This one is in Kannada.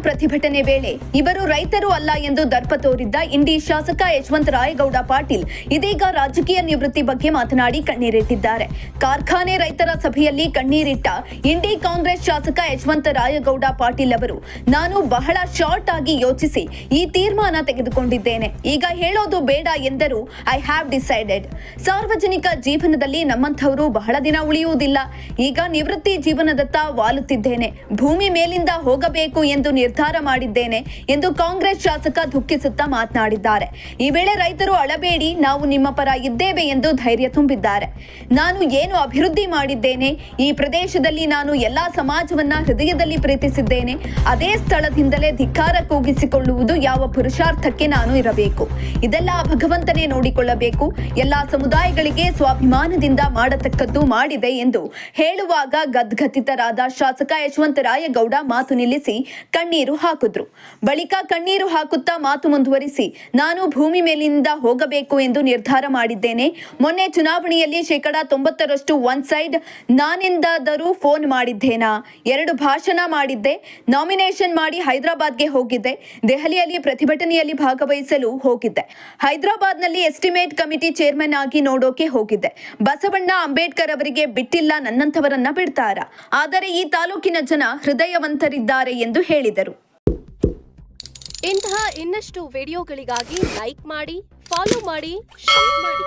ಪ್ರತಿಭಟನೆ ವೇಳೆ ಇವರು ರೈತರು ಅಲ್ಲ ಎಂದು ದರ್ಪ ತೋರಿದ್ದ ಇಂಡಿ ಶಾಸಕ ಯಶವಂತರಾಯಗೌಡ ಪಾಟೀಲ್ ಇದೀಗ ರಾಜಕೀಯ ನಿವೃತ್ತಿ ಬಗ್ಗೆ ಮಾತನಾಡಿ ಕಣ್ಣೀರಿಟ್ಟಿದ್ದಾರೆ. ಕಾರ್ಖಾನೆ ರೈತರ ಸಭೆಯಲ್ಲಿ ಕಣ್ಣೀರಿಟ್ಟ ಇಂಡಿ ಕಾಂಗ್ರೆಸ್ ಶಾಸಕ ಯಶವಂತರಾಯಗೌಡ ಪಾಟೀಲ್ ಅವರು, ನಾನು ಬಹಳ ಶಾರ್ಟ್ ಆಗಿ ಯೋಚಿಸಿ ಈ ತೀರ್ಮಾನ ತೆಗೆದುಕೊಂಡಿದ್ದೇನೆ. ಈಗ ಹೇಳೋದು ಬೇಡ ಎಂದರು. I have decided. ಸಾರ್ವಜನಿಕ ಜೀವನದಲ್ಲಿ ನಮ್ಮಂಥವರು ಬಹಳ ದಿನ ಉಳಿಯುವುದಿಲ್ಲ. ಈಗ ನಿವೃತ್ತಿ ಜೀವನದತ್ತ ವಾಲುತ್ತಿದ್ದೇನೆ. ಭೂಮಿ ಮೇಲಿಂದ ಹೋಗಬೇಕು ಎಂದು ನಿರ್ಧಾರ ಮಾಡಿದ್ದೇನೆ ಎಂದು ಕಾಂಗ್ರೆಸ್ ಶಾಸಕ ದುಃಖಿಸುತ್ತಾ ಮಾತನಾಡಿದ್ದಾರೆ. ಈ ವೇಳೆ ರೈತರು ಅಳಬೇಡಿ, ನಾವು ನಿಮ್ಮ ಪರ ಇದ್ದೇವೆ ಎಂದು ಧೈರ್ಯ ತುಂಬಿದ್ದಾರೆ. ನಾನು ಏನು ಅಭಿವೃದ್ಧಿ ಮಾಡಿದ್ದೇನೆ, ಈ ಪ್ರದೇಶದಲ್ಲಿ ನಾನು ಎಲ್ಲಾ ಸಮಾಜವನ್ನ ಹೃದಯದಲ್ಲಿ ಪ್ರೀತಿಸಿದ್ದೇನೆ. ಅದೇ ಸ್ಥಳದಿಂದಲೇ ಧಿಕ್ಕಾರ ಕೂಗಿಸಿಕೊಳ್ಳುವುದು ಯಾವ ಪುರುಷಾರ್ಥಕ್ಕೆ ನಾನು ಇರಬೇಕು? ಇದೆಲ್ಲ ಭಗವಂತನೇ ನೋಡಿಕೊಳ್ಳಬೇಕು. ಎಲ್ಲಾ ಸಮುದಾಯಗಳಿಗೆ ಸ್ವಾಭಿಮಾನದಿಂದ ಮಾಡತಕ್ಕದ್ದು ಮಾಡಿದೆ ಎಂದು ಹೇಳುವಾಗ ಗದ್ಗದಿತರಾದ ಶಾಸಕ ಯಶವಂತರಾಯಗೌಡ ಮಾತು ನಿಲ್ಲಿಸಿ ಕಣ್ಣೀರು ಹಾಕಿದ್ರು. ಬಳಿಕ ಕಣ್ಣೀರು ಹಾಕುತ್ತಾ ಮಾತು ಮುಂದುವರಿಸಿ, ನಾನು ಭೂಮಿ ಮೇಲಿಂದ ಹೋಗಬೇಕು ಎಂದು ನಿರ್ಧಾರ ಮಾಡಿದ್ದೇನೆ. ಮೊನ್ನೆ ಚುನಾವಣೆಯಲ್ಲಿ 90% ಒನ್ ಸೈಡ್. ನಾನೆಂದಾದರೂ ಫೋನ್ ಮಾಡಿದ್ದೇನಾ? 2 ಭಾಷಣ ಮಾಡಿದ್ದೆ. ನಾಮಿನೇಷನ್ ಮಾಡಿ ಹೈದರಾಬಾದ್ಗೆ ಹೋಗಿದ್ದೆ. ದೆಹಲಿಯಲ್ಲಿ ಪ್ರತಿಭಟನೆಯಲ್ಲಿ ಭಾಗವಹಿಸಲು ಹೋಗಿದ್ದೆ. ಹೈದರಾಬಾದ್ನಲ್ಲಿ ಎಸ್ಟಿಮೇಟ್ ಕಮಿಟಿ ಚೇರ್ಮನ್ ಆಗಿ ನೋಡೋಕೆ ಹೋಗಿದ್ದೆ. ಬಸವಣ್ಣ ಅಂಬೇಡ್ಕರ್ ಅವರಿಗೆ ಬಿಟ್ಟಿಲ್ಲ, ನನ್ನಂಥವರನ್ನ ಬಿಡ್ತಾರ. ಆದರೆ ಈ ತಾಲೂಕಿನ ಜನ ಹೃದಯವಂತರಿದ್ದಾರೆ ಎಂದು ಹೇಳಿದರು. ಇಂತಹ ಇನ್ನಷ್ಟು ವಿಡಿಯೋಗಳಿಗಾಗಿ ಲೈಕ್ ಮಾಡಿ, ಫಾಲೋ ಮಾಡಿ, ಶೇರ್ ಮಾಡಿ.